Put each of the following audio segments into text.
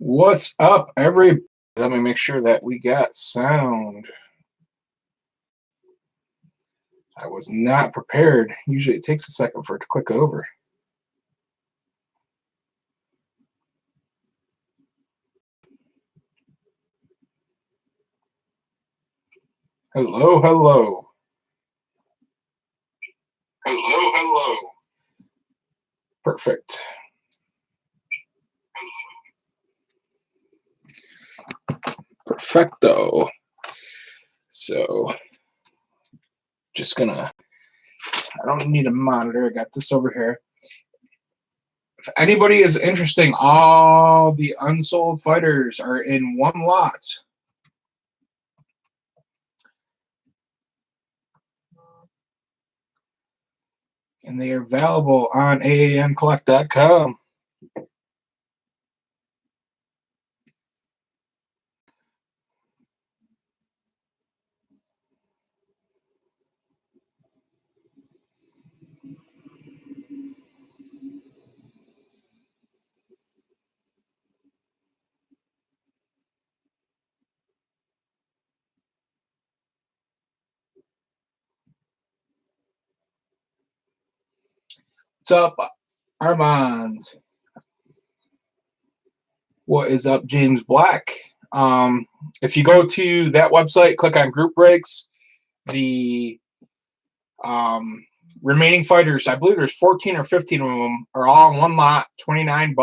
What's up, everybody? Let me make sure that we got sound. I was not prepared. Usually it takes a second for it to click over. Hello, hello. Hello, hello. Perfect. Perfecto. So, just gonna, I don't need a monitor. I got this over here. If anybody is interested, all the unsold fighters are in one lot. And they are available on AAMcollect.com. What's up, Armand? What is up, James Black? If you go to that website, click on group breaks, the remaining fighters, I believe there's 14 or 15 of them, are all in one lot, $29.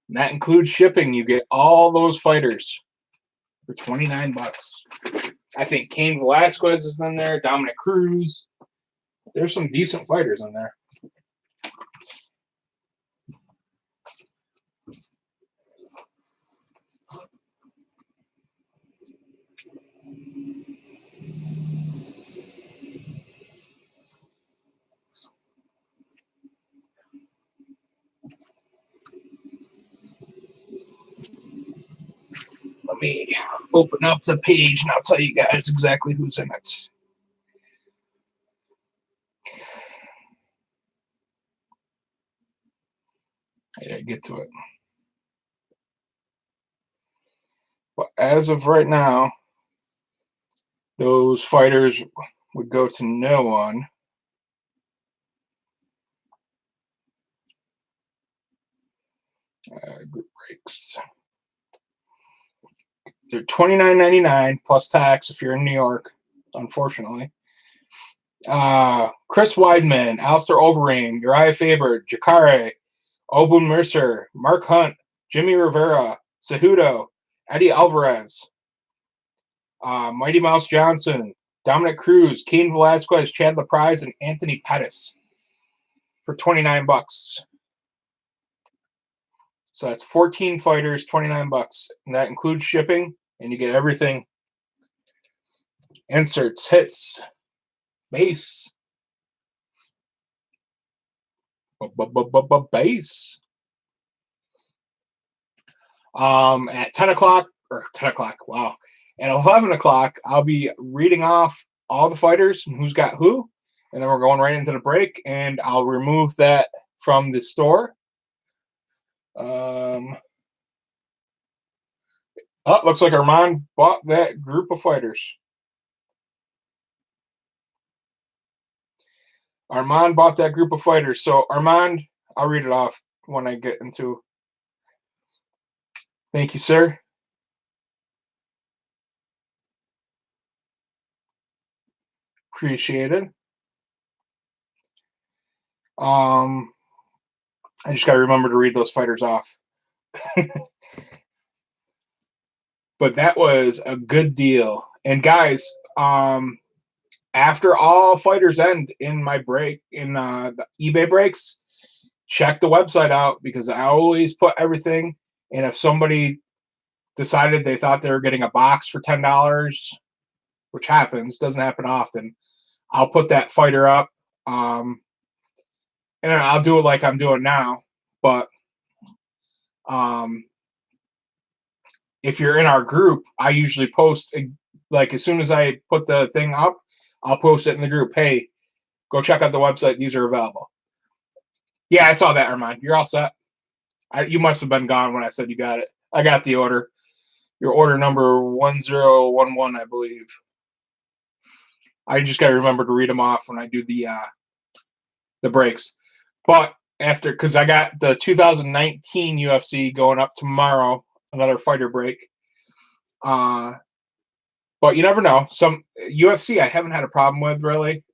And that includes shipping. You get all those fighters for $29. I think Cain Velasquez is in there, Dominic Cruz. There's some decent fighters in there. Let me open up the page and I'll tell you guys exactly who's in it. Yeah, get to it. But as of right now, those fighters would go to no one. Group breaks. They're $29.99 plus tax if you're in New York, unfortunately. Chris Weidman, Alistair Overeem, Uriah Faber, Jacare, Obun Mercer, Mark Hunt, Jimmy Rivera, Cejudo, Eddie Alvarez, Mighty Mouse Johnson, Dominic Cruz, Cain Velasquez, Chad LaPrise, and Anthony Pettis for $29. So that's 14 fighters, $29. And that includes shipping, and you get everything. Inserts, hits, base. Base. At 10 o'clock, wow. At 11 o'clock, I'll be reading off all the fighters and who's got who. And then we're going right into the break, and I'll remove that from the store. Looks like Armand bought that group of fighters. Armand bought that group of fighters. So, Armand, I'll read it off when I get into. Thank you, sir. Appreciate it. I just got to remember to read those fighters off. But that was a good deal. And guys, after all fighters end in my break, in the eBay breaks, check the website out because I always put everything. And if somebody decided they thought they were getting a box for $10, which happens, doesn't happen often, I'll put that fighter up. And I'll do it like I'm doing now. But if you're in our group, I usually post, like as soon as I put the thing up, I'll post it in the group. Hey, go check out the website. These are available. Yeah, I saw that, Armand. You're all set. You must have been gone when I said you got it. I got the order. Your order number 1011, I believe. I just got to remember to read them off when I do the breaks. But after, because I got the 2019 UFC going up tomorrow, another fighter break. But you never know. Some UFC I haven't had a problem with really.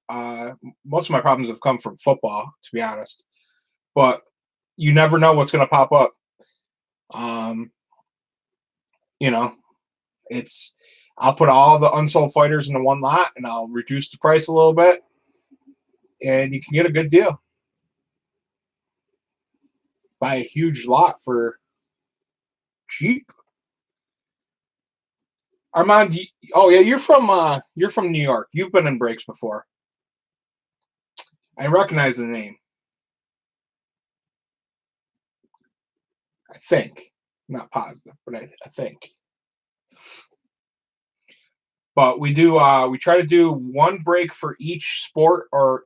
Most of my problems have come from football, to be honest. But you never know what's going to pop up. You know, I'll put all the unsold fighters into one lot and I'll reduce the price a little bit, and you can get a good deal. Buy a huge lot for cheap. Armand, oh yeah, you're from New York. You've been in breaks before. I recognize the name. I think. I'm not positive, but I think. But we try to do one break for each sport or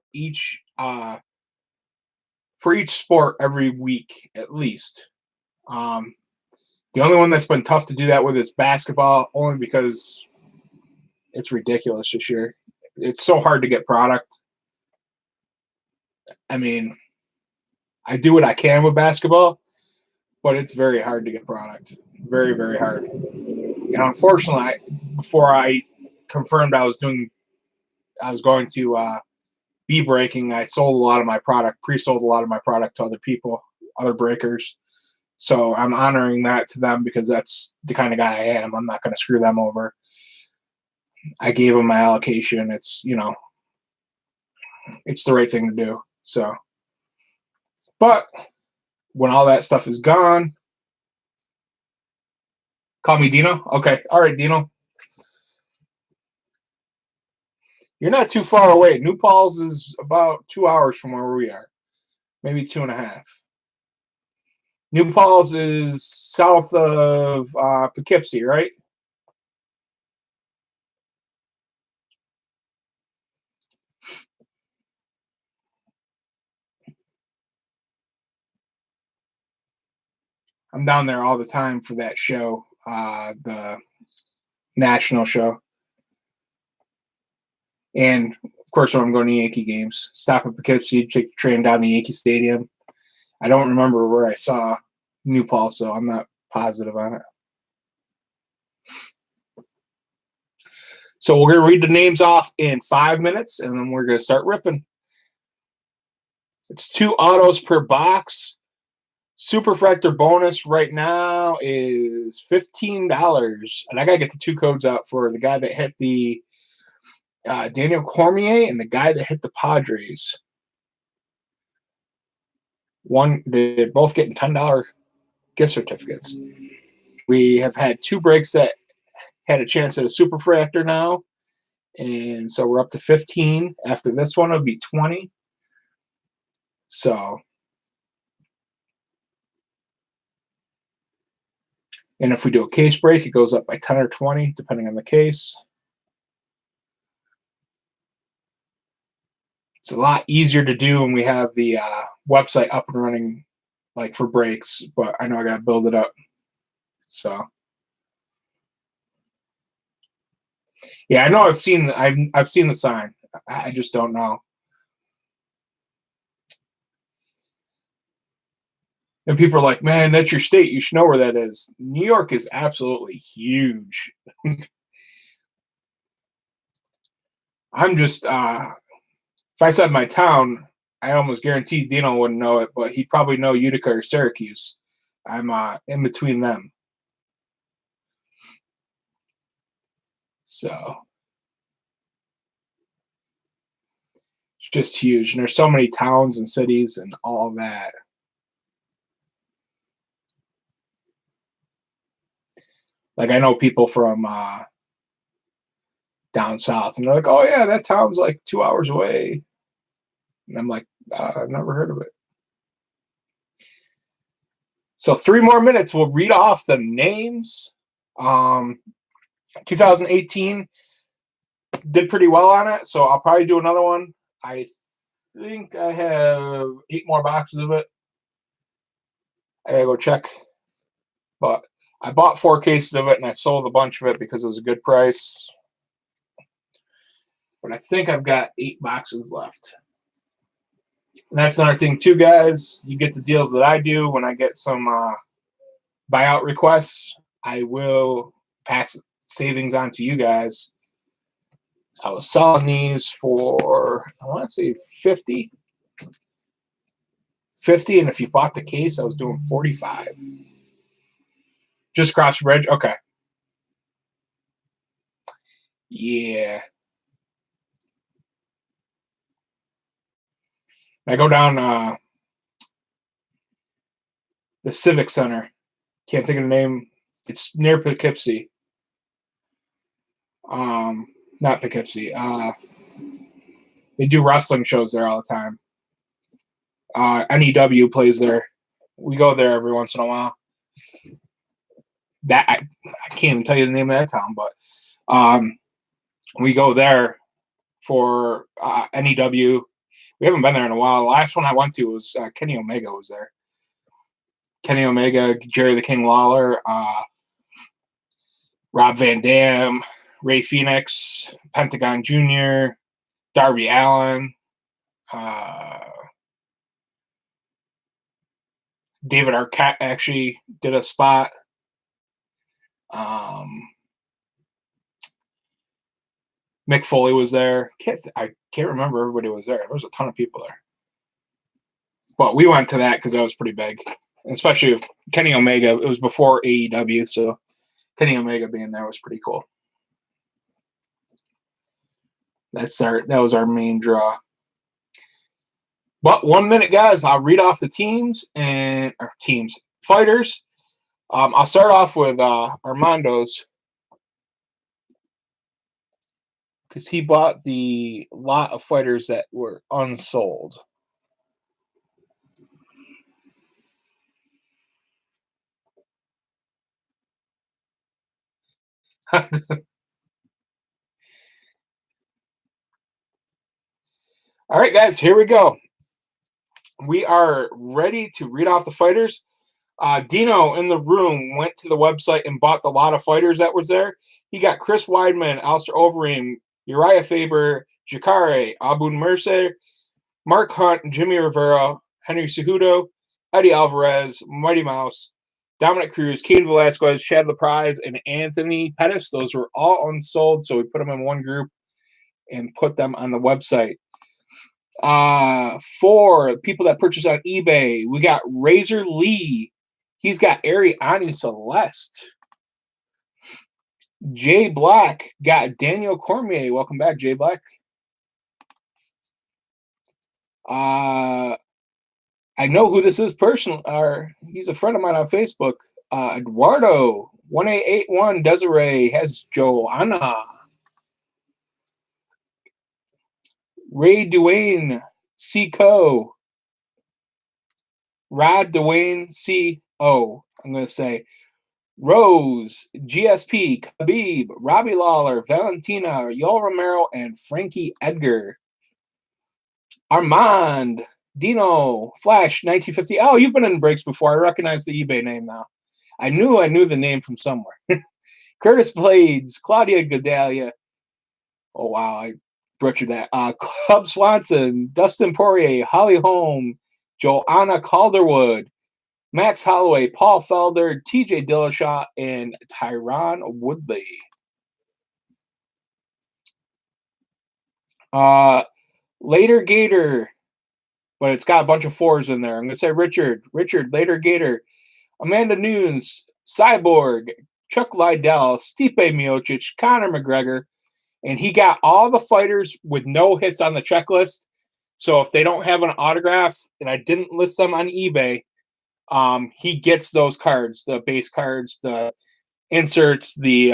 for each sport every week at least. The only one that's been tough to do that with is basketball, only because it's ridiculous this year. It's so hard to get product. I mean, I do what I can with basketball, but it's very hard to get product. Very, very hard. And unfortunately, before I confirmed I was going to be breaking, I sold a lot of my product, pre-sold a lot of my product to other people, other breakers. So I'm honoring that to them because that's the kind of guy I am. I'm not going to screw them over. I gave them my allocation. It's the right thing to do. So, but when all that stuff is gone, call me Dino. Okay. All right, Dino. You're not too far away. New Paltz is about 2 hours from where we are, maybe 2.5. New Paltz is south of Poughkeepsie, right? I'm down there all the time for that show, the national show. And, of course, when I'm going to Yankee games, stop at Poughkeepsie, take the train down to Yankee Stadium. I don't remember where I saw New Paltz, so I'm not positive on it. So we're going to read the names off in 5 minutes, and then we're going to start ripping. It's 2 autos per box. Superfractor bonus right now is $15. And I got to get the 2 codes out for the guy that hit the Daniel Cormier and the guy that hit the Padres. They're both getting $10 gift certificates. We have had 2 breaks that had a chance at a Superfractor now. And so we're up to 15. After this one, it'll be 20. So, and if we do a case break, it goes up by 10 or 20, depending on the case. It's a lot easier to do when we have the website up and running, like for breaks, but I know I got to build it up. So, yeah, I know I've seen the sign. I just don't know. And people are like, man, that's your state. You should know where that is. New York is absolutely huge. I'm just, if I said my town, I almost guarantee Dino wouldn't know it, but he'd probably know Utica or Syracuse. I'm in between them. So it's just huge. And there's so many towns and cities and all that. Like I know people from down south, and they're like, "Oh yeah, that town's like 2 hours away," and I'm like, "I've never heard of it." So 3 more minutes, we'll read off the names. 2018 did pretty well on it, so I'll probably do another one. I think I have 8 more boxes of it. I gotta go check. But I bought 4 cases of it and I sold a bunch of it because it was a good price. But I think I've got 8 boxes left. And that's another thing too, guys. You get the deals that I do when I get some buyout requests. I will pass savings on to you guys. I was selling these for, I want to say 50. 50, and if you bought the case, I was doing 45. Just cross the bridge? Okay. Yeah. I go down the Civic Center. Can't think of the name. It's near Poughkeepsie. Not Poughkeepsie. They do wrestling shows there all the time. NEW plays there. We go there every once in a while. That I can't even tell you the name of that town, but we go there for NEW. We haven't been there in a while. The last one I went to was Kenny Omega was there. Kenny Omega, Jerry the King Lawler, Rob Van Dam, Ray Phoenix, Pentagon Jr., Darby Allin, David Arquette actually did a spot. Mick Foley was there. I can't remember everybody was there. There was a ton of people there. But we went to that because that was pretty big. Especially Kenny Omega. It was before AEW, so Kenny Omega being there was pretty cool. That was our main draw. But 1 minute, guys. I'll read off the fighters. I'll start off with Armando's because he bought the lot of fighters that were unsold. All right, guys, here we go. We are ready to read off the fighters. Dino in the room went to the website and bought the lot of fighters that was there. He got Chris Weidman, Alistair Overeem, Uriah Faber, Jacare, Abu Mercer, Mark Hunt, Jimmy Rivera, Henry Cejudo, Eddie Alvarez, Mighty Mouse, Dominic Cruz, Cain Velasquez, Chad LaPrize, and Anthony Pettis. Those were all unsold, so we put them in one group and put them on the website. For people that purchase on eBay, we got Razor Lee. He's got Ariane Celeste. Jay Black got Daniel Cormier. Welcome back, Jay Black. I know who this is personally. He's a friend of mine on Facebook. Eduardo 1881 Desiree has Joanna. Ray Dwayne C.Co. Rod Dwayne C.O. I'm going to say Rose, GSP, Khabib, Robbie Lawler, Valentina, Yoel Romero, and Frankie Edgar. Armand, Dino, Flash, 1950. Oh, you've been in breaks before. I recognize the eBay name now. I knew the name from somewhere. Curtis Blades, Claudia Gadelia. Oh, wow. I butchered that. Club Swanson, Dustin Poirier, Holly Holm, Joanna Calderwood, Max Holloway, Paul Felder, TJ Dillashaw, and Tyron Woodley. Later Gator, but it's got a bunch of 4s in there. I'm going to say Richard, Later Gator, Amanda Nunes, Cyborg, Chuck Liddell, Stipe Miocic, Conor McGregor, and he got all the fighters with no hits on the checklist. So if they don't have an autograph, and I didn't list them on eBay, he gets those cards, the base cards, the inserts, the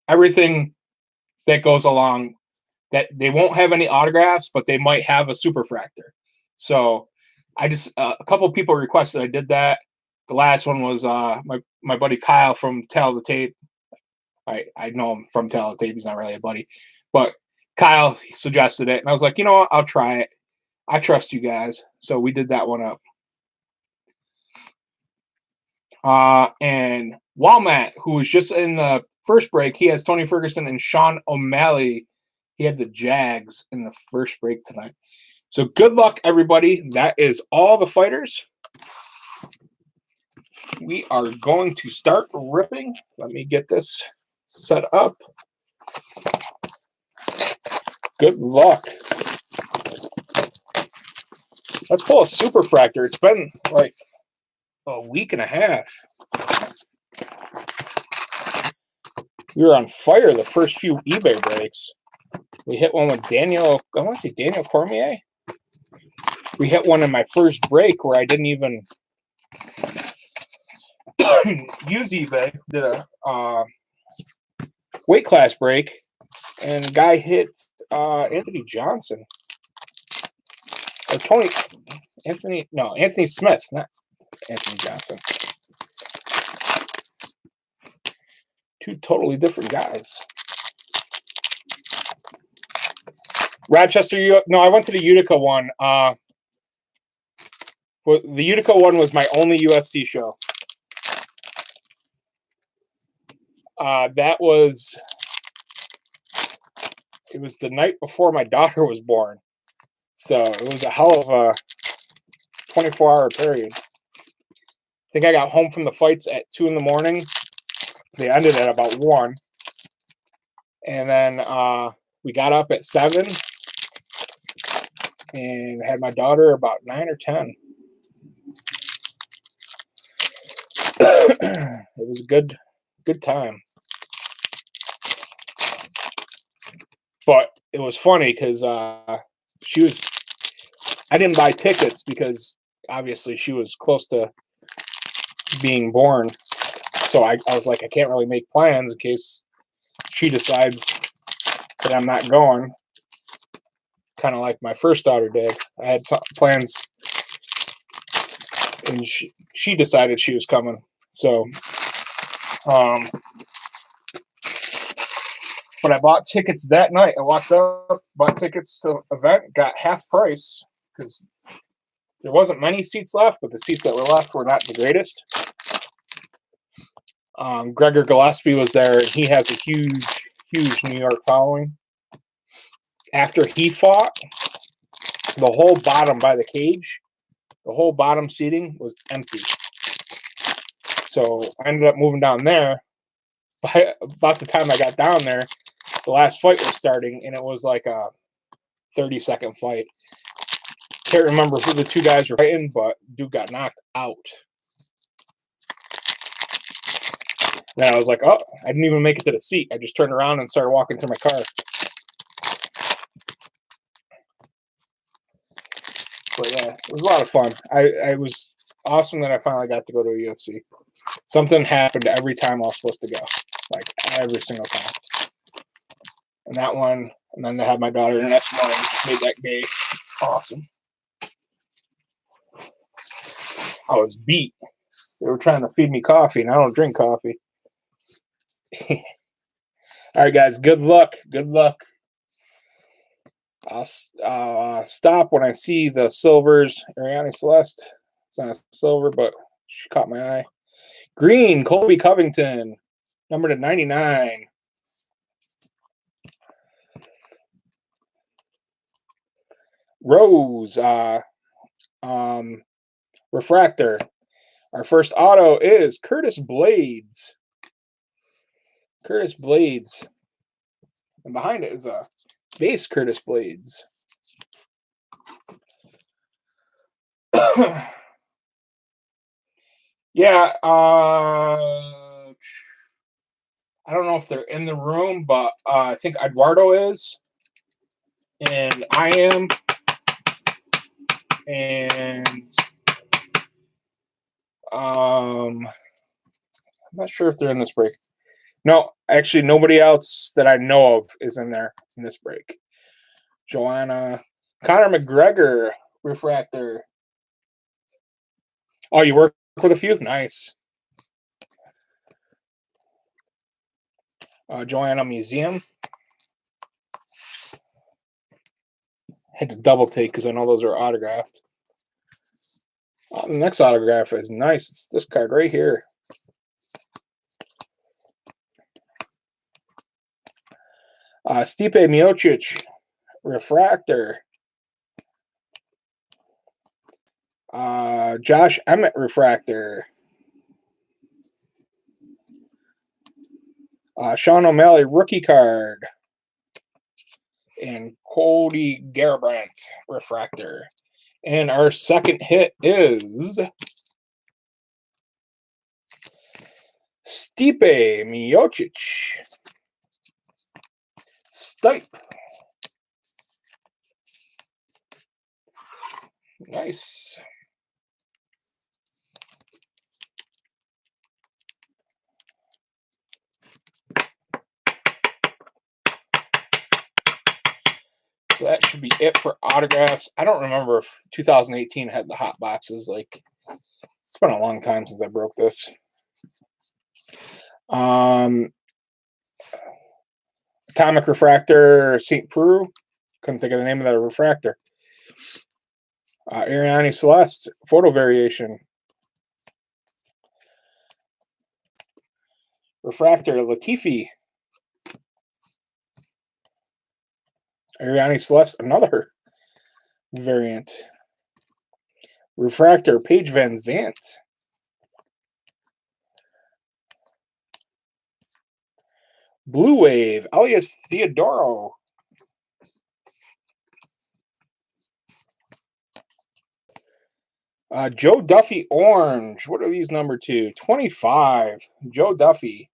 everything that goes along. That they won't have any autographs, but they might have a superfractor. So I just a couple people requested I did that. The last one was my buddy Kyle from Tell the Tape. I know him from Tell the Tape. He's not really a buddy, but Kyle suggested it, and I was like, you know what, I'll try it. I trust you guys, so we did that one up. And Walmat, who was just in the first break, he has Tony Ferguson and Sean O'Malley. He had the Jags in the first break tonight. So good luck, everybody. That is all the fighters. We are going to start ripping. Let me get this set up. Good luck. Let's pull a Superfractor. It's been like a week and a half. We were on fire the first few eBay breaks. We hit one with Daniel, I want to say Daniel Cormier. We hit one in my first break where I didn't even use eBay. Did a weight class break, and guy hit Anthony Johnson. Or Anthony Smith, not Anthony Johnson. Two totally different guys. Rochester, I went to the Utica one. The Utica one was my only UFC show. It was the night before my daughter was born. So it was a hell of a 24-hour period. I think I got home from the fights at 2 in the morning. They ended at about 1. And then we got up at 7 and had my daughter about 9 or 10. It was a good time. But it was funny because I didn't buy tickets because obviously she was close to being born. So I was like, I can't really make plans in case she decides that I'm not going. Kind of like my first daughter did. I had plans, and she decided she was coming. So, but I bought tickets that night. I walked up, bought tickets to the event, got half price because there wasn't many seats left, but the seats that were left were not the greatest. Gregor Gillespie was there, and he has a huge New York following. After he fought, the whole bottom by the cage, the whole bottom seating was empty. So I ended up moving down there. By about the time I got down there, the last fight was starting, and it was like a 30-second fight. Can't remember who the two guys were fighting, but dude got knocked out. Then I was like, oh, I didn't even make it to the seat. I just turned around and started walking to my car. But yeah, it was a lot of fun. I was awesome that I finally got to go to a UFC. Something happened every time I was supposed to go. Like every single time. And that one, and then to have my daughter the next morning just made that day awesome. I was beat. They were trying to feed me coffee, and I don't drink coffee. All right, guys. Good luck. Good luck. I'll stop when I see the silvers. Ariane Celeste. It's not a silver, but she caught my eye. Green, Colby Covington, number to 99. Rose, refractor. Our first auto is Curtis Blades. Curtis Blades. And behind it is a base Curtis Blades. Yeah, I don't know if they're in the room, but I think Eduardo is. And I am. And I'm not sure if they're in this break. No, actually, nobody else that I know of is in there in this break. Joanna. Conor McGregor, refractor. Oh, you work with a few? Nice. Joanna Museum. Had to double take because I know those are autographed. The next autograph is nice. It's this card right here. Stipe Miocic, refractor. Josh Emmett, refractor. Sean O'Malley, rookie card. And Cody Garbrandt, refractor. And our second hit is Stipe Miocic. Stipe. Nice. So that should be it for autographs. I don't remember if 2018 had the hot boxes. Like, it's been a long time since I broke this. Atomic refractor, St. Preux. Couldn't think of the name of that refractor. Ariani Celeste, photo variation. Refractor, Latifi. Ariani Celeste, another variant. Refractor, Paige Van Zandt. Blue Wave, Elias Theodoro. Joe Duffy Orange. What are these number 2? 25. Joe Duffy.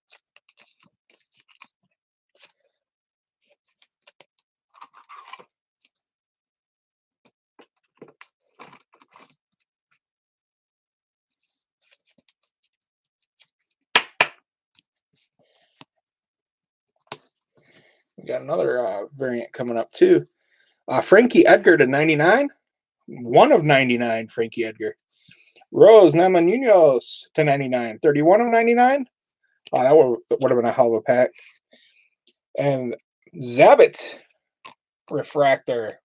We got another variant coming up too. Frankie Edgar to 99. 1 of 99, Frankie Edgar. Rose Namajunas to 99. 31 of 99. Oh, that would have been a hell of a pack. And Zabit refractor.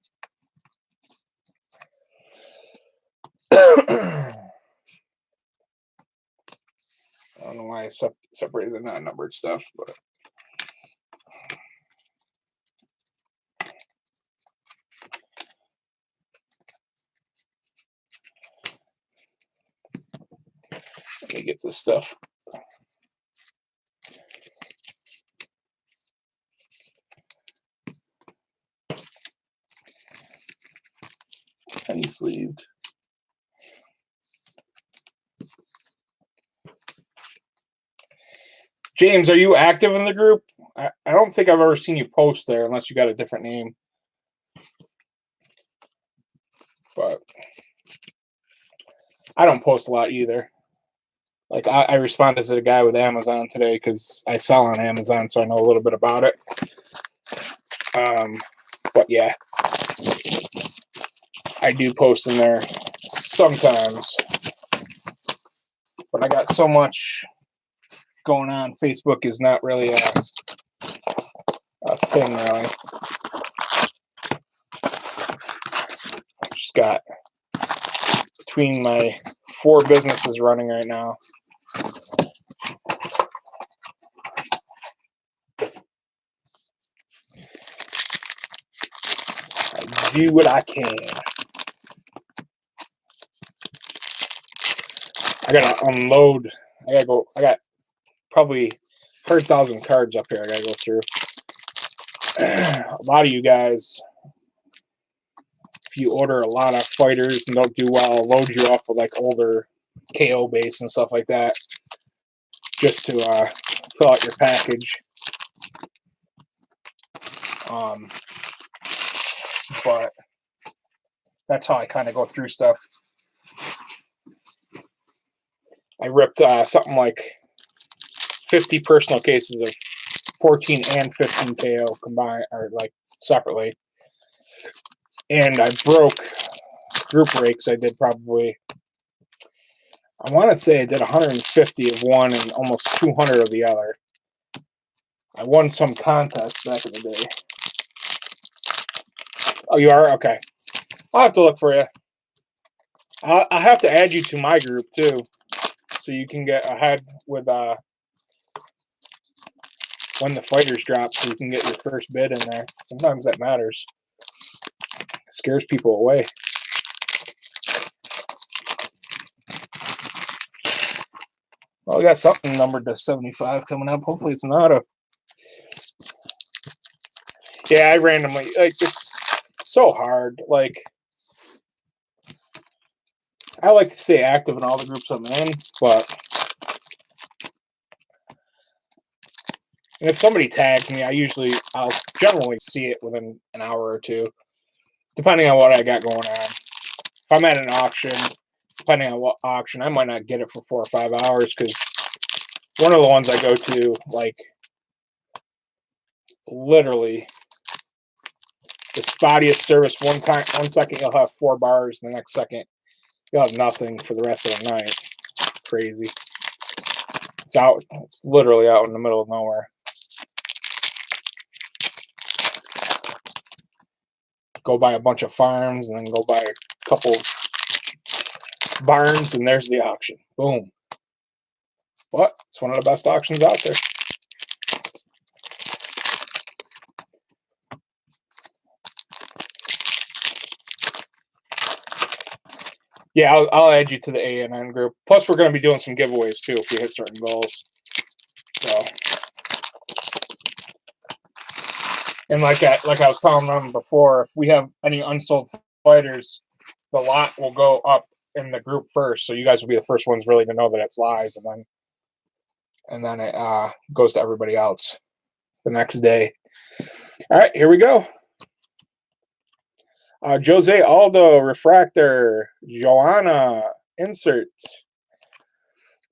I don't know why I separated the non-numbered stuff, but let me get this stuff. Penny sleeved. James, are you active in the group? I don't think I've ever seen you post there unless you got a different name. But I don't post a lot either. Like, I responded to the guy with Amazon today because I sell on Amazon, so I know a little bit about it. But yeah, I do post in there sometimes. But I got so much going on. Facebook is not really a thing, really. Just got between my 4 businesses running right now. I do what I can. I gotta unload. I got probably 100,000 cards up here I gotta go through. A lot of you guys, if you order a lot of fighters and don't do well, I'll load you up with like older KO base and stuff like that, just to fill out your package. But that's how I kind of go through stuff. I ripped something like 50 personal cases of 14 and 15 KO combined, or like separately. And I broke group breaks. I did probably, I want to say I did 150 of one and almost 200 of the other. I won some contests back in the day. Oh, you are? Okay. I'll have to look for you. I'll have to add you to my group too, so you can get ahead with when the fighters drop so you can get your first bid in there. Sometimes that matters. It scares people away. Well, we got something numbered to 75 coming up. Hopefully it's an auto. Yeah, I randomly, like, it's so hard. Like, I like to stay active in all the groups I'm in, but if somebody tags me, I'll generally see it within an hour or two, depending on what I got going on. If I'm at an auction, depending on what auction, I might not get it for 4 or 5 hours, because one of the ones I go to, like, literally the spottiest service. One second you'll have 4 bars, the next second you'll have nothing for the rest of the night. Crazy. It's literally out in the middle of nowhere. Go by a bunch of farms and then go by a couple barns, and there's the auction. Boom. But it's one of the best auctions out there. Yeah, I'll add you to the ANN group. Plus, we're going to be doing some giveaways too if we hit certain goals. So, and like I was telling them before, if we have any unsold fighters, the lot will go up in the group first. So you guys will be the first ones really to know that it's live, and then it goes to everybody else the next day. All right, here we go. Jose Aldo, Refractor. Joanna, Insert.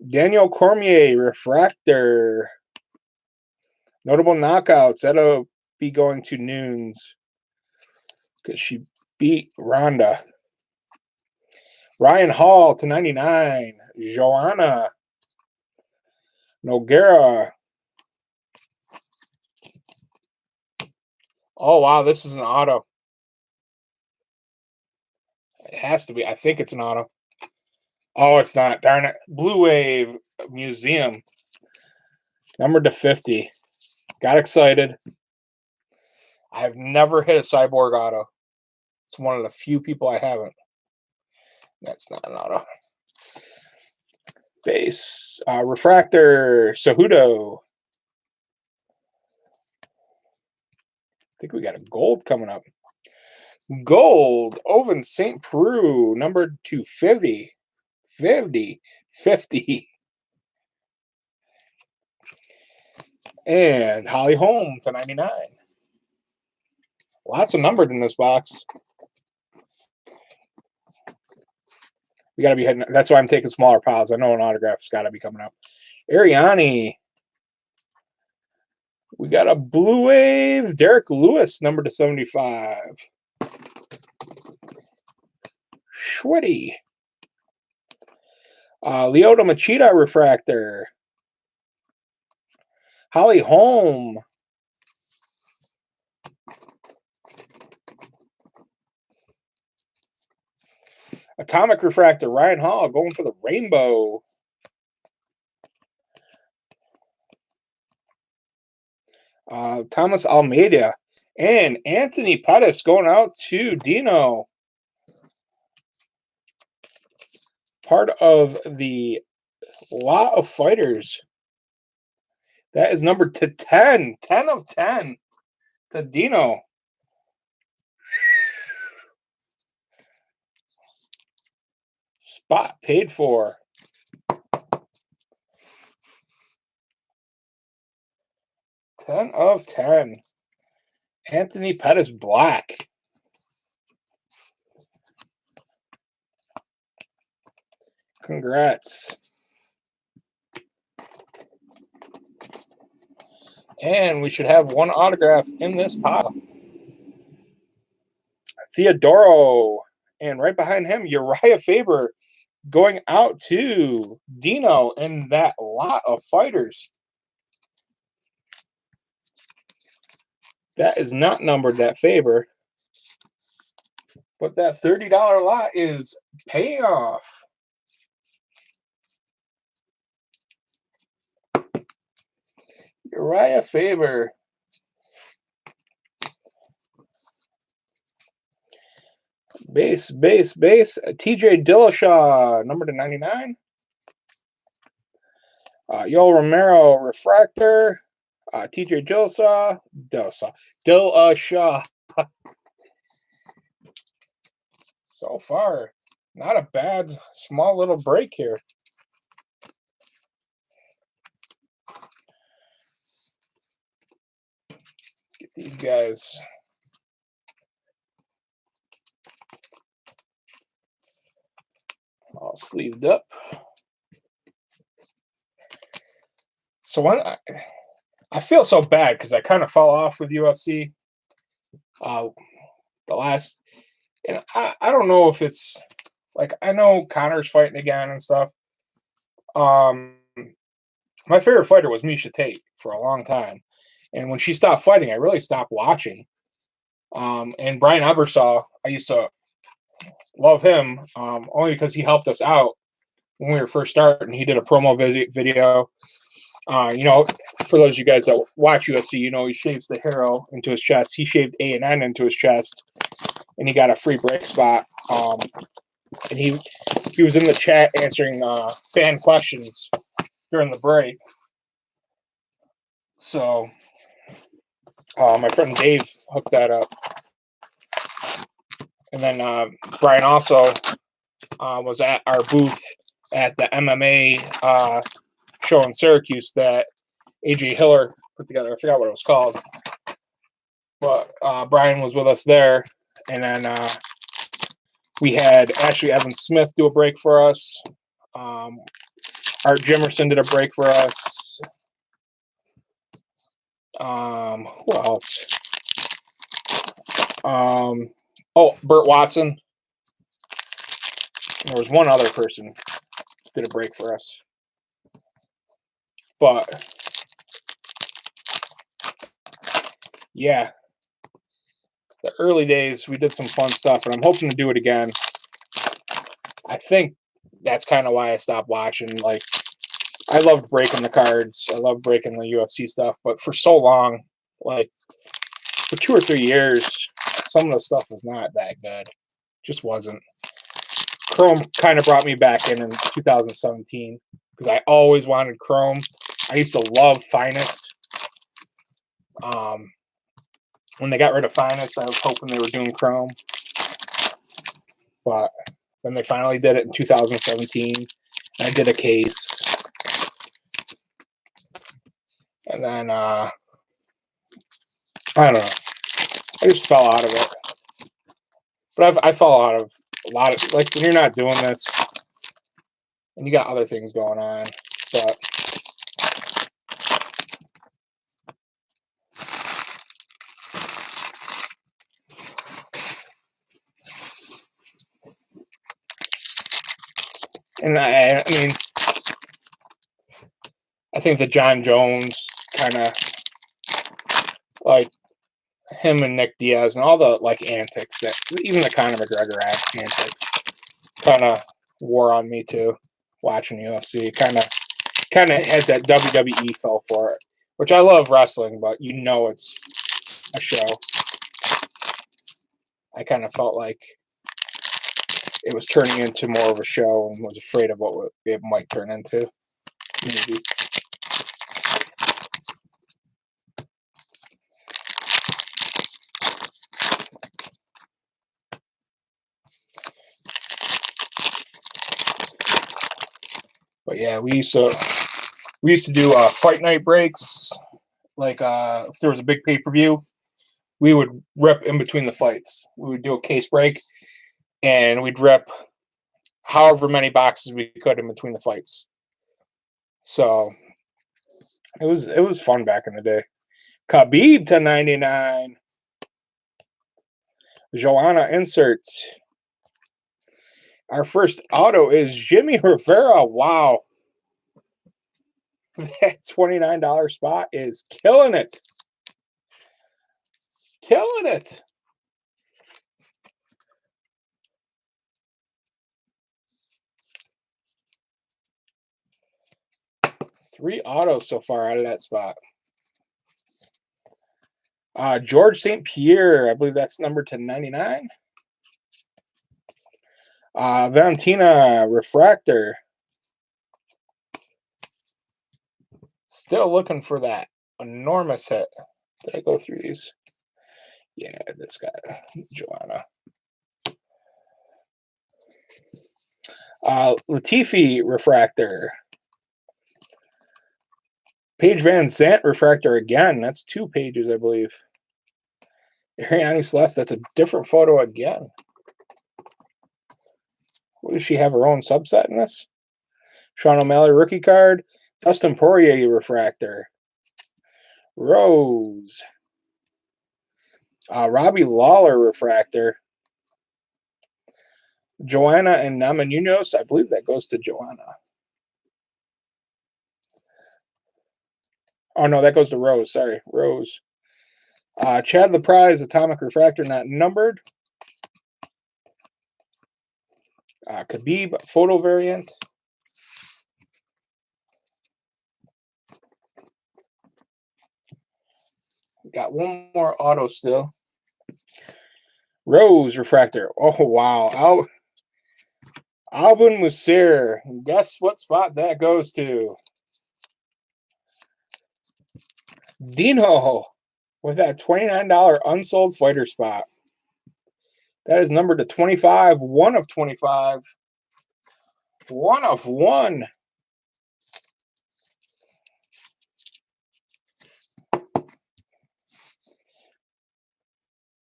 Daniel Cormier, Refractor. Notable knockouts. That'll be going to Noons because she beat Ronda. Ryan Hall to 99. Joanna. Noguera. Oh, wow, this is an auto. It has to be. I think it's an auto. Oh, it's not. Darn it. Blue Wave Museum. Numbered to 50. Got excited. I've never hit a Cyborg auto. It's one of the few people I haven't. That's not an auto. Base. Refractor. Cejudo. I think we got a gold coming up. Gold. Oven St. Peru. Numbered to 50. 50. And Holly Holm to 99. Lots of numbered in this box. We got to be heading. That's why I'm taking smaller piles. I know an autograph's got to be coming up. Ariani. We got a Blue Wave. Derek Lewis, numbered to 75. Schwitty. Lyoto Machida Refractor. Holly Holm. Atomic Refractor. Ryan Hall going for the rainbow. Thomas Almeida. And Anthony Pettis going out to Dino. Part of the lot of fighters. That is numbered to 10. 10 of 10 to Dino. Spot paid for. Ten of 10. Anthony Pettis Black. Congrats. And we should have one autograph in this pile. Theodoro. And right behind him, Uriah Faber going out to Dino in that lot of fighters. That is not numbered, that Faber. But that $30 lot is paying off. Uriah Faber. Base. TJ Dillashaw, number /99. Yoel Romero, refractor. TJ Dillashaw. So far, not a bad small little break here. Get these guys. All sleeved up. So when I feel so bad because I kind of fell off with UFC. The last, and I don't know if it's like, I know Connor's fighting again and stuff. My favorite fighter was Miesha Tate for a long time, and when she stopped fighting, I really stopped watching. And Brian Ebersol, I used to love him only because he helped us out when we were first starting. He did a promo video. For those of you guys that watch UFC, he shaves the hair into his chest. He shaved A&N into his chest, and he got a free break spot. And he was in the chat answering fan questions during the break. So my friend Dave hooked that up. And then Brian also was at our booth at the MMA show in Syracuse that AJ Hiller put together. I forgot what it was called. But Brian was with us there. And then we had Ashley Evans Smith do a break for us. Art Jimerson did a break for us. Who else? Burt Watson. There was one other person who did a break for us. But yeah, the early days, we did some fun stuff, and I'm hoping to do it again. I think that's kind of why I stopped watching. Like, I loved breaking the cards. I loved breaking the UFC stuff, but for so long, like for 2 or 3 years, some of the stuff was not that good. Just wasn't. Chrome kind of brought me back in 2017 because I always wanted Chrome. I used to love Finest. When they got rid of Finest, I was hoping they were doing Chrome. But then they finally did it in 2017. I did a case. And then, I don't know. I just fell out of it. But I fell out of a lot of, like, when you're not doing this and you got other things going on. But and I mean, I think that John Jones kind of, like, him and Nick Diaz and all the, like, antics that, even the Conor McGregor antics kind of wore on me too, watching UFC. Kind of had that WWE feel for it, which I love wrestling, but it's a show. I kind of felt like it was turning into more of a show and was afraid of what it might turn into. Maybe. But yeah, we used to do fight night breaks. Like if there was a big pay-per-view, we would rip in between the fights. We would do a case break, and we'd rip however many boxes we could in between the fights. So it was fun back in the day. Khabib /99. Joanna inserts. Our first auto is Jimmy Rivera. Wow. That $29 spot is killing it. Killing it. Three autos so far out of that spot. George St. Pierre, I believe that's number to 99. Valentina Refractor. Still looking for that enormous hit. Did I go through these? Yeah, this guy, Joanna. Latifi Refractor. Paige Van Zandt Refractor again. That's 2 pages, I believe. Ariane Celeste, that's a different photo again. What does she have, her own subset in this? Sean O'Malley rookie card. Dustin Poirier Refractor. Rose. Robbie Lawler Refractor. Joanna and Namajunas. I believe that goes to Joanna. Oh, no, that goes to Rose. Sorry, Rose. Chad the Prize Atomic Refractor, not numbered. Khabib photo variant. Got one more auto still. Rose Refractor. Oh, wow. Albin Musir. Guess what spot that goes to? Dino with that $29 unsold fighter spot. That is numbered to 25. 1 of 25. 1 of 1.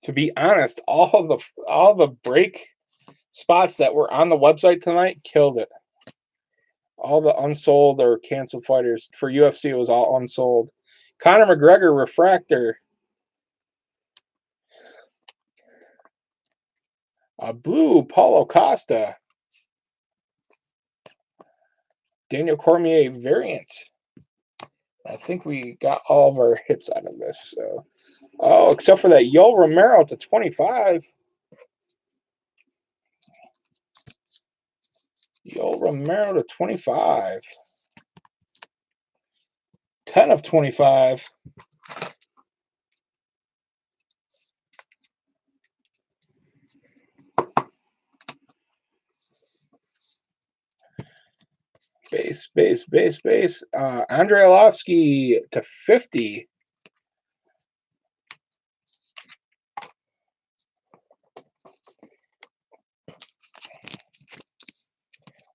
To be honest, all the break spots that were on the website tonight killed it. All the unsold or canceled fighters for UFC, it was all unsold. Conor McGregor Refractor. Blue Paulo Costa. Daniel Cormier variant. I think we got all of our hits out of this. So, except for that Yoel Romero to 25. Yoel Romero to 25. 10 of 25. Base. Andrei Arlovski to 50.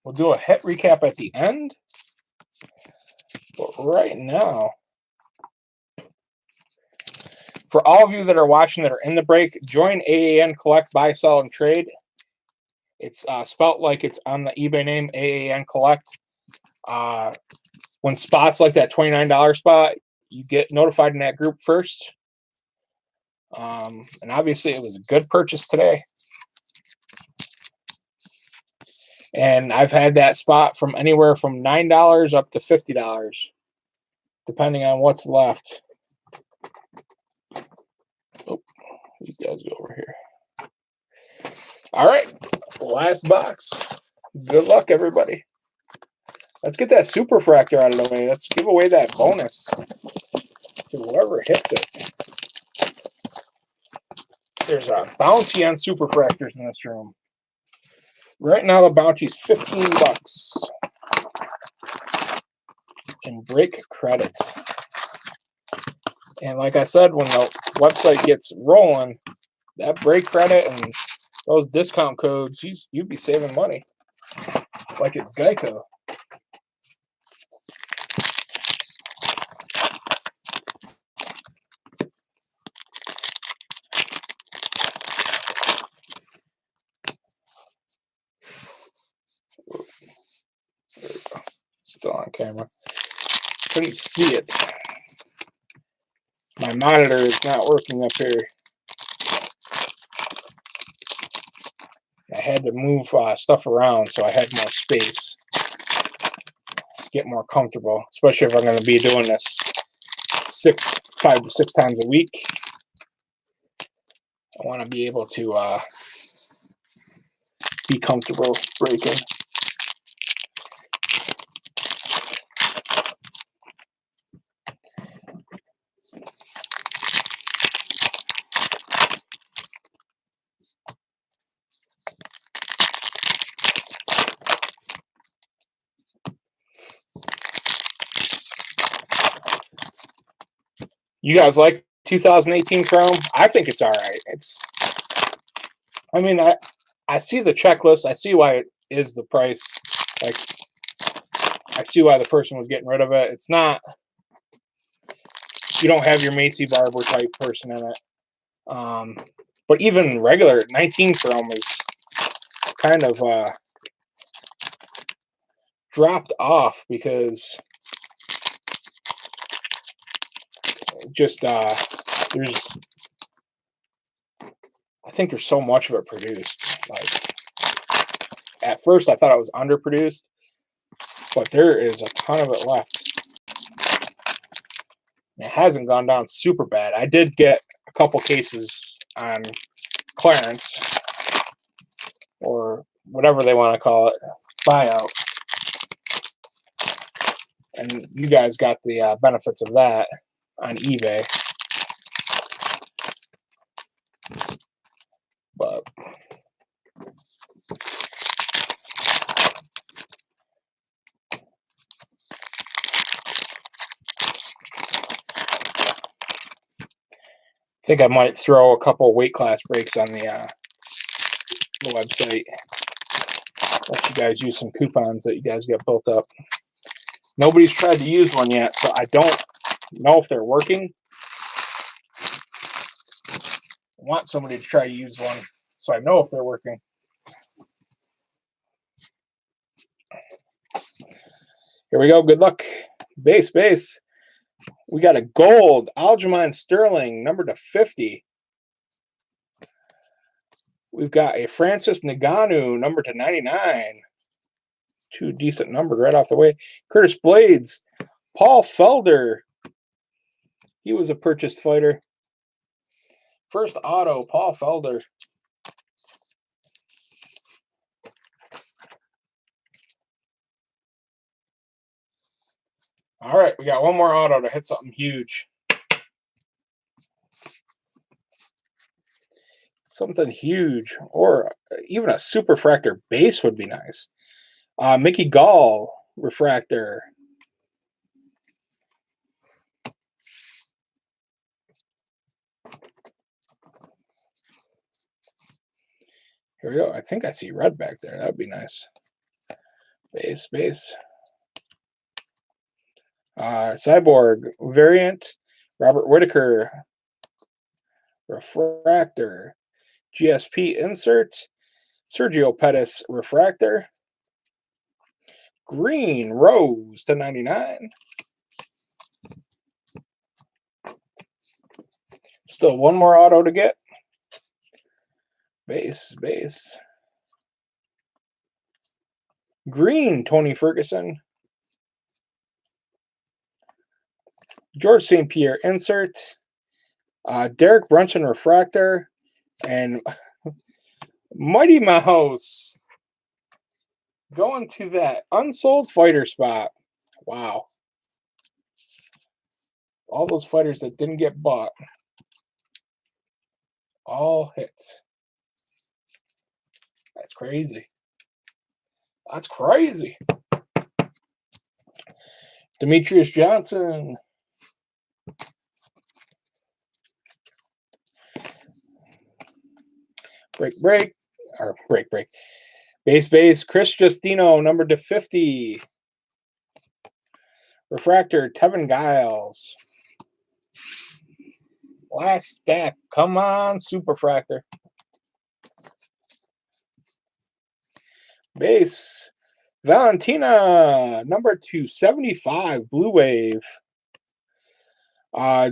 We'll do a hit recap at the end. But right now, for all of you that are watching that are in the break, join AAN Collect, Buy, Sell, and Trade. It's spelt like it's on the eBay name, AAN Collect. When spots like that $29 spot, you get notified in that group first. And obviously, it was a good purchase today. And I've had that spot from anywhere from $9 up to $50, depending on what's left. Oh, these guys go over here. All right, last box. Good luck, everybody. Let's get that Super Fractor out of the way. Let's give away that bonus to whoever hits it. There's a bounty on Super Fractors in this room. Right now, the bounty's $15 in break credit. And like I said, when the website gets rolling, that break credit and those discount codes, you'd be saving money. Like it's Geico. There we go. Still on camera. Couldn't see it. My monitor is not working up here. I had to move stuff around so I had more space. Get more comfortable, especially if I'm going to be doing this 5 to 6 times a week. I want to be able to be comfortable breaking. You guys like 2018 Chrome? I think it's all right. I mean, I see the checklist. I see why it is the price. Like, I see why the person was getting rid of it. It's not. You don't have your Macy Barber type person in it. But even regular 19 Chrome is kind of dropped off because just there's. I think there's so much of it produced. Like, at first, I thought it was underproduced, but there is a ton of it left. It hasn't gone down super bad. I did get a couple cases on clearance, or whatever they want to call it, buyout. And you guys got the benefits of that on eBay. But I think I might throw a couple weight class breaks on the website. Let you guys use some coupons that you guys get built up. Nobody's tried to use one yet, so I don't know if they're working. I want somebody to try to use one so I know if they're working. Here we go. Good luck. Base. We got a gold Aljamain Sterling, number to 50. We've got a Francis Ngannou, number to 99. Two decent numbers right off the way. Curtis Blades, Paul Felder. He was a purchased fighter. First auto, Paul Felder. All right, we got one more auto to hit something huge. Something huge, or even a superfractor base would be nice. Mickey Gall, refractor. Here we go. I think I see red back there. That would be nice. Base. Cyborg variant, Robert Whitaker, refractor. GSP insert, Sergio Pettis refractor. Green Rose to 99. Still one more auto to get. Base. Green Tony Ferguson. George St. Pierre insert. Derek Brunson refractor. And Mighty Mouse going to that unsold fighter spot. Wow. All those fighters that didn't get bought. All hits. That's crazy. Demetrius Johnson. Break. Base. Chris Justino, number to 50. Refractor, Tevin Giles. Last stack. Come on, Superfractor. Base. Valentina, number 275, Blue Wave.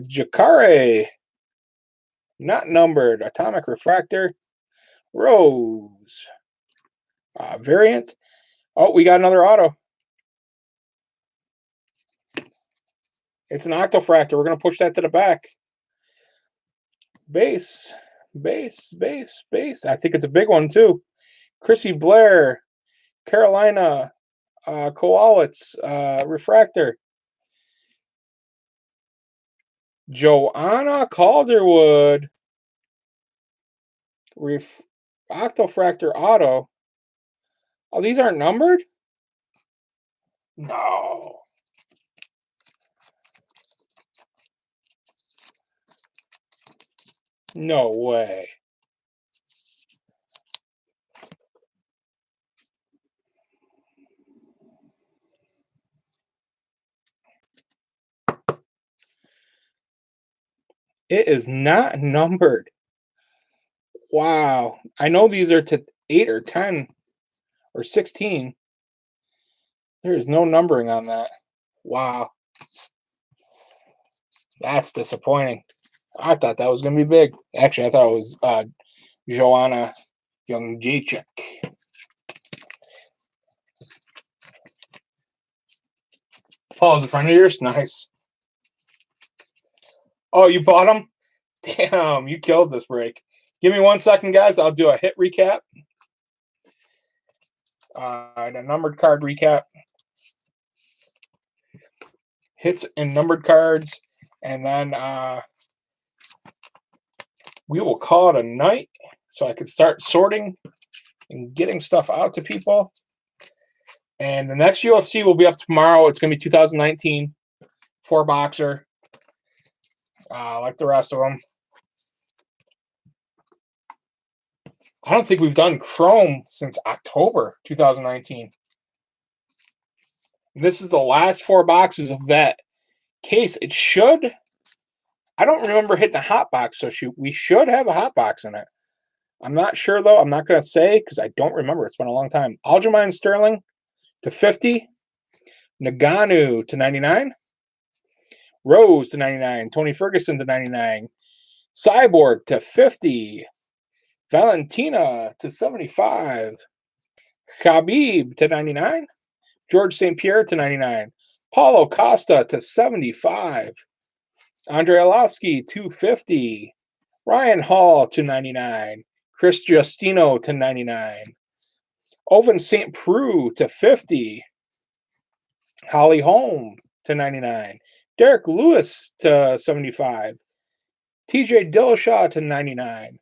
Jacare, not numbered, Atomic Refractor. Rose. Variant. Oh, we got another auto. It's an Octofractor. We're going to push that to the back. Base. I think it's a big one, too. Chrissy Blair. Carolina. Kowalitz. Refractor. Joanna Calderwood. Octofractor auto. Oh, these aren't numbered? No. No way. It is not numbered. Wow. I know these are to 8 or 10 or 16. There is no numbering on that. Wow. That's disappointing. I thought that was going to be big. Actually, I thought it was Joanna Jędrzejczyk. Paul is a friend of yours? Nice. Oh, you bought them? Damn, you killed this break. Give me 1 second, guys. I'll do a hit recap. And a numbered card recap. Hits and numbered cards. And then we will call it a night so I can start sorting and getting stuff out to people. And the next UFC will be up tomorrow. It's going to be 2019. 4-boxer. Like the rest of them. I don't think we've done Chrome since October 2019. And this is the last 4 boxes of that case. It should. I don't remember hitting a hot box, so we should have a hot box in it. I'm not sure, though. I'm not going to say because I don't remember. It's been a long time. Aljamain Sterling to 50. Ngannou to 99. Rose to 99. Tony Ferguson to 99. Cyborg to 50. Valentina to 75. Khabib to 99. George St. Pierre to 99. Paulo Costa to 75. Andre Arlovski to 50. Ryan Hall to 99. Chris Justino to 99. Ovince St. Preux to 50. Holly Holm to 99. Derek Lewis to 75. TJ Dillashaw to 99.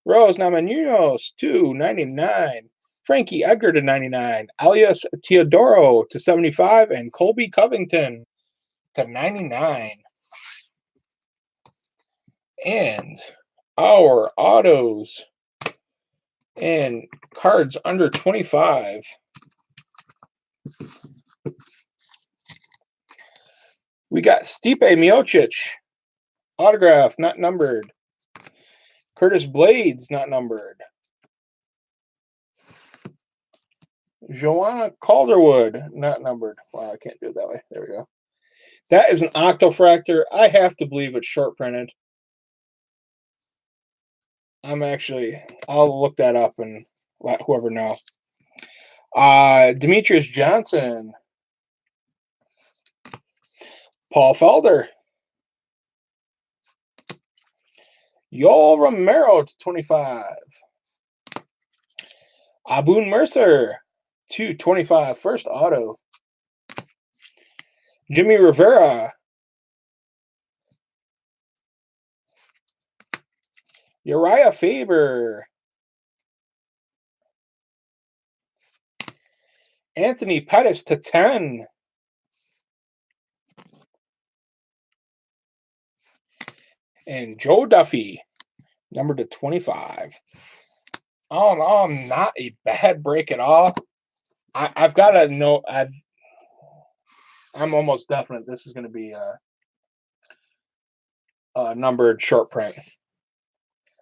Rose Namajunas to 99. Frankie Edgar to 99. Elias Teodoro to 75. And Colby Covington to 99. And our autos and cards under 25. We got Stipe Miocic. Autograph, not numbered. Curtis Blades, not numbered. Joanna Calderwood, not numbered. Wow, I can't do it that way. There we go. That is an Octofractor. I have to believe it's short printed. I'll look that up and let whoever know. Demetrius Johnson. Paul Felder. Yoel Romero to 25. Abun Mercer to 25. First auto. Jimmy Rivera. Uriah Faber. Anthony Pettis to 10. And Joe Duffy, number to 25. All in all, not a bad break at all. I've got to know. I'm almost definite this is going to be a numbered short print.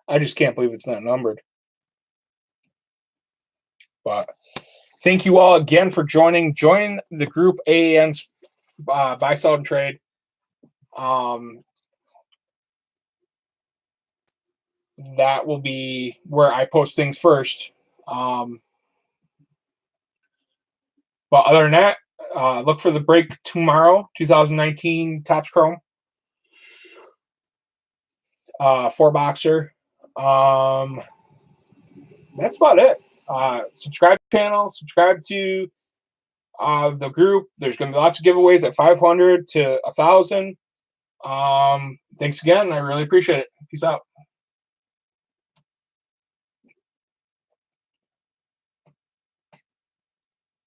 I just can't believe it's not numbered. But thank you all again for joining. Join the group AAN's Buy, Sell, and Trade. That will be where I post things first. But other than that, look for the break tomorrow, 2019 Topps Chrome. 4-boxer. That's about it. Subscribe to the channel. Subscribe to the group. There's going to be lots of giveaways at 500 to 1,000. Thanks again. I really appreciate it. Peace out.